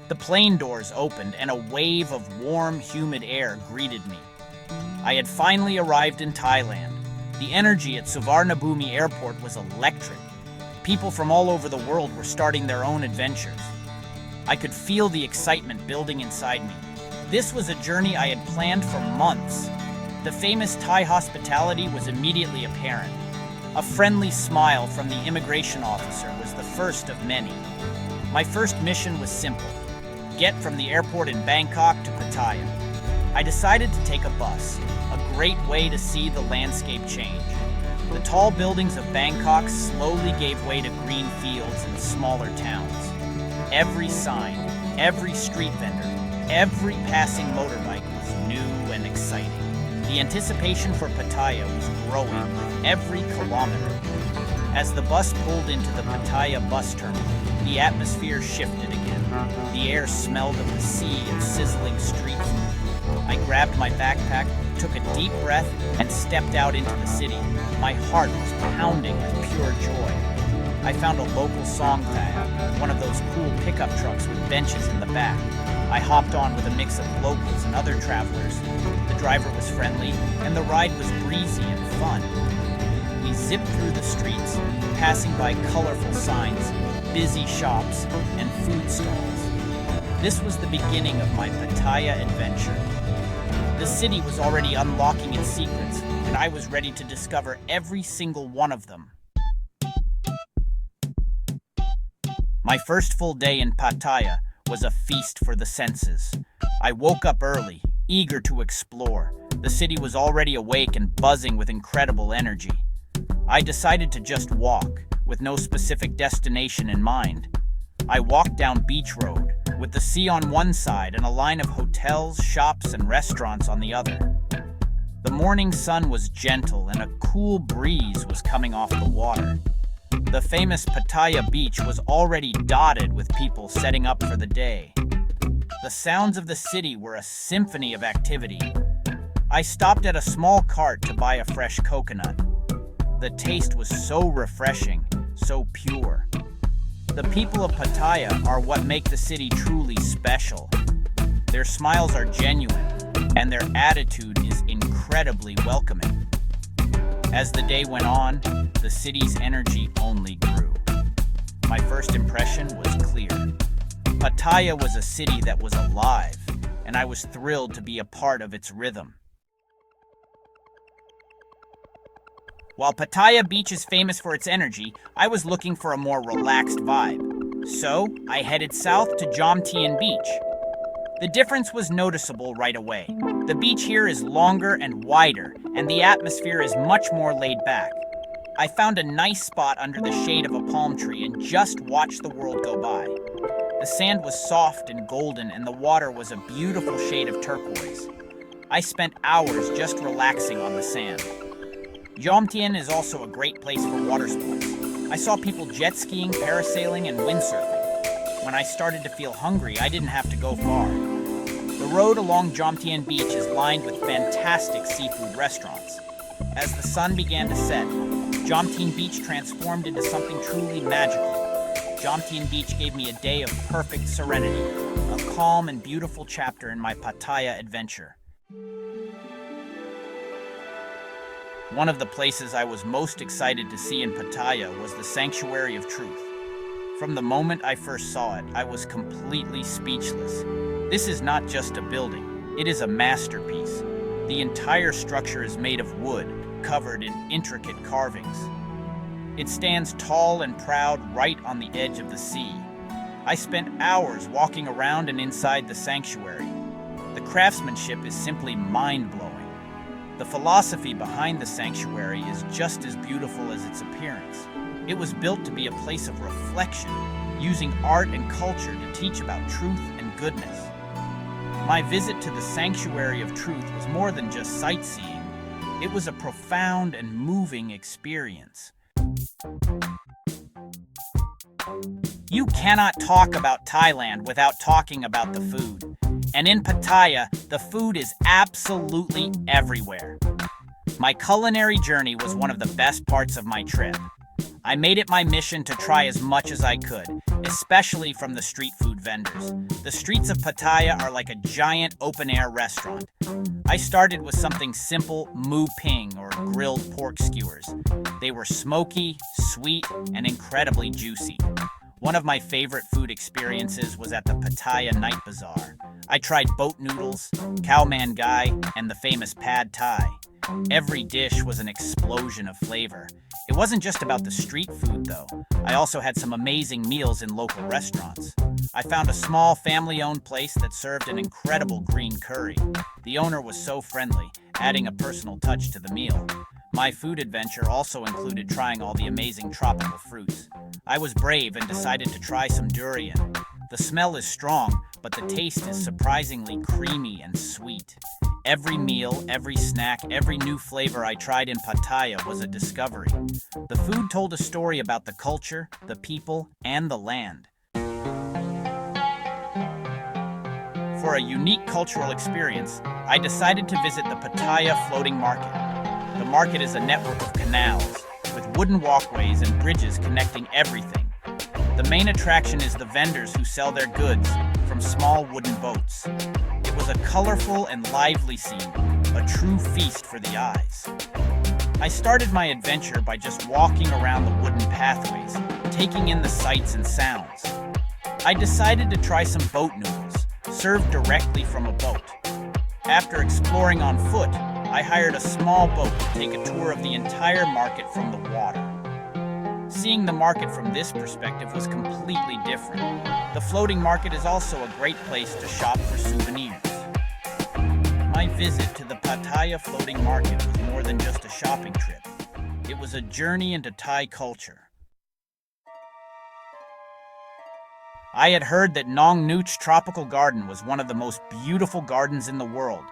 The plane doors opened and a wave of warm, humid air greeted me. I had finally arrived in Thailand. The energy at Suvarnabhumi Airport was electric. People from all over the world were starting their own adventures. I could feel the excitement building inside me. This was a journey I had planned for months. The famous Thai hospitality was immediately apparent. A friendly smile from the immigration officer was the first of many. My first mission was simple: get from the airport in Bangkok to Pattaya. I decided to take a bus, a great way to see the landscape change. The tall buildings of Bangkok slowly gave way to green fields and smaller towns. Every sign, every street vendor, every passing motorbike was new and exciting. The anticipation for Pattaya was growing with every kilometer. As the bus pulled into the Pattaya bus terminal, the atmosphere shifted again. The air smelled of the sea and sizzling street food. I grabbed my backpack, took a deep breath, and stepped out into the city. My heart was pounding with pure joy. I found a local songthaeya, one of those cool pickup trucks with benches in the back. I hopped on with a mix of locals and other travelers. The driver was friendly, and the ride was breezy and fun. We zipped through the streets, passing by colorful signs, busy shops, and food stalls. This was the beginning of my Pattaya adventure. The city was already unlocking its secrets, and I was ready to discover every single one of them. My first full day in Pattaya was a feast for the senses. I woke up early, eager to explore. The city was already awake and buzzing with incredible energy. I decided to just walk, with no specific destination in mind. I walked down Beach Road, with the sea on one side and a line of hotels, shops, and restaurants on the other. The morning sun was gentle and a cool breeze was coming off the water. The famous Pattaya beach was already dotted with people setting up for the day. The sounds of the city were a symphony of activity. I stopped at a small cart to buy a fresh coconut. The taste was so refreshing, so pure. The people of Pattaya are what make the city truly special. Their smiles are genuine, and their attitude is incredibly welcoming. As the day went on, the city's energy only grew. My first impression was clear. Pattaya was a city that was alive, and I was thrilled to be a part of its rhythm. While Pattaya Beach is famous for its energy, I was looking for a more relaxed vibe. So, I headed south to Jomtien Beach. The difference was noticeable right away. The beach here is longer and wider, and the atmosphere is much more laid back. I found a nice spot under the shade of a palm tree and just watched the world go by. The sand was soft and golden, and the water was a beautiful shade of turquoise. I spent hours just relaxing on the sand. Jomtien is also a great place for water sports. I saw people jet skiing, parasailing, and windsurfing. When I started to feel hungry, I didn't have to go far. The road along Jomtien Beach is lined with fantastic seafood restaurants. As the sun began to set, Jomtien Beach transformed into something truly magical. Jomtien Beach gave me a day of perfect serenity, a calm and beautiful chapter in my Pattaya adventure. One of the places I was most excited to see in Pattaya was the Sanctuary of Truth. From the moment I first saw it, I was completely speechless. This is not just a building, it is a masterpiece. The entire structure is made of wood, covered in intricate carvings. It stands tall and proud right on the edge of the sea. I spent hours walking around and inside the sanctuary. The craftsmanship is simply mind-blowing. The philosophy behind the sanctuary is just as beautiful as its appearance. It was built to be a place of reflection, using art and culture to teach about truth and goodness. My visit to the Sanctuary of Truth was more than just sightseeing. It was a profound and moving experience. You cannot talk about Thailand without talking about the food. And in Pattaya, the food is absolutely everywhere. My culinary journey was one of the best parts of my trip. I made it my mission to try as much as I could, especially from the street food vendors. The streets of Pattaya are like a giant open-air restaurant. I started with something simple, mu ping, or grilled pork skewers. They were smoky, sweet, and incredibly juicy. One of my favorite food experiences was at the Pattaya Night Bazaar. I tried boat noodles, cow man gai, and the famous pad thai. Every dish was an explosion of flavor. It wasn't just about the street food, though. I also had some amazing meals in local restaurants. I found a small family-owned place that served an incredible green curry. The owner was so friendly, adding a personal touch to the meal. My food adventure also included trying all the amazing tropical fruits. I was brave and decided to try some durian. The smell is strong, but the taste is surprisingly creamy and sweet. Every meal, every snack, every new flavor I tried in Pattaya was a discovery. The food told a story about the culture, the people, and the land. For a unique cultural experience, I decided to visit the Pattaya Floating Market. The market is a network of canals, with wooden walkways and bridges connecting everything. The main attraction is the vendors who sell their goods from small wooden boats. It was a colorful and lively scene, a true feast for the eyes. I started my adventure by just walking around the wooden pathways, taking in the sights and sounds. I decided to try some boat noodles, served directly from a boat. After exploring on foot, I hired a small boat to take a tour of the entire market from the water. Seeing the market from this perspective was completely different. The floating market is also a great place to shop for souvenirs. My visit to the Pattaya Floating Market was more than just a shopping trip. It was a journey into Thai culture. I had heard that Nong Nooch Tropical Garden was one of the most beautiful gardens in the world.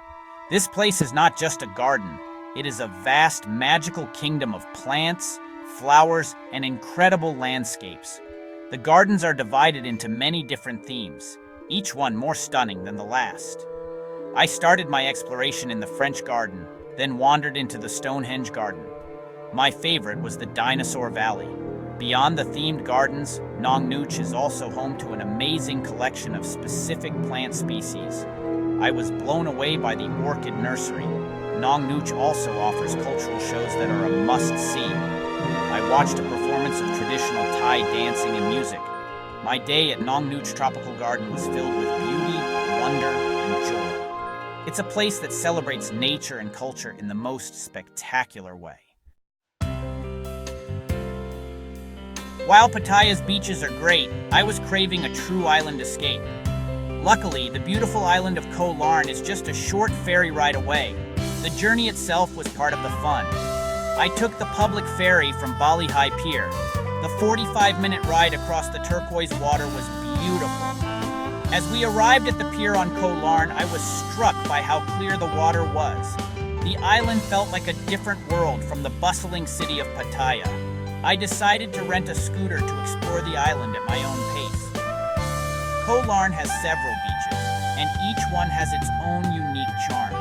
This place is not just a garden, it is a vast, magical kingdom of plants, flowers, and incredible landscapes. The gardens are divided into many different themes, each one more stunning than the last. I started my exploration in the French Garden, then wandered into the Stonehenge Garden. My favorite was the Dinosaur Valley. Beyond the themed gardens, Nong Nooch is also home to an amazing collection of specific plant species. I was blown away by the orchid nursery. Nong Nooch also offers cultural shows that are a must-see. I watched a performance of traditional Thai dancing and music. My day at Nong Nooch Tropical Garden was filled with beauty, wonder, and joy. It's a place that celebrates nature and culture in the most spectacular way. While Pattaya's beaches are great, I was craving a true island escape. Luckily, the beautiful island of Koh Larn is just a short ferry ride away. The journey itself was part of the fun. I took the public ferry from Bali High Pier. The 45-minute ride across the turquoise water was beautiful. As we arrived at the pier on Koh Larn, I was struck by how clear the water was. The island felt like a different world from the bustling city of Pattaya. I decided to rent a scooter to explore the island at my own pace. Koh Larn has several beaches, and each one has its own unique charm.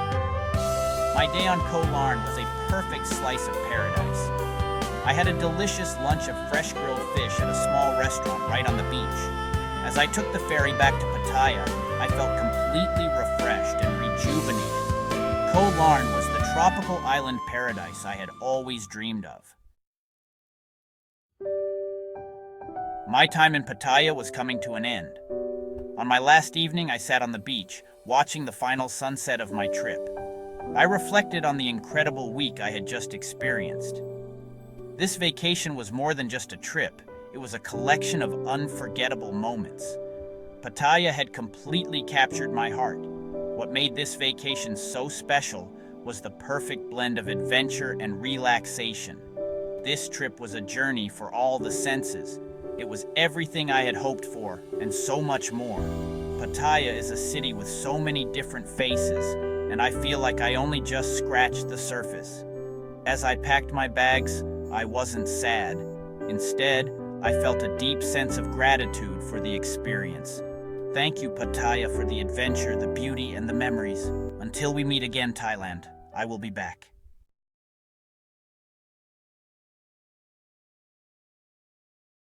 My day on Koh Larn was a perfect slice of paradise. I had a delicious lunch of fresh grilled fish at a small restaurant right on the beach. As I took the ferry back to Pattaya, I felt completely refreshed and rejuvenated. Koh Larn was the tropical island paradise I had always dreamed of. My time in Pattaya was coming to an end. On my last evening, I sat on the beach, watching the final sunset of my trip. I reflected on the incredible week I had just experienced. This vacation was more than just a trip. It was a collection of unforgettable moments. Pattaya had completely captured my heart. What made this vacation so special was the perfect blend of adventure and relaxation. This trip was a journey for all the senses. It was everything I had hoped for, and so much more. Pattaya is a city with so many different faces, and I feel like I only just scratched the surface. As I packed my bags, I wasn't sad. Instead, I felt a deep sense of gratitude for the experience. Thank you, Pattaya, for the adventure, the beauty, and the memories. Until we meet again, Thailand, I will be back.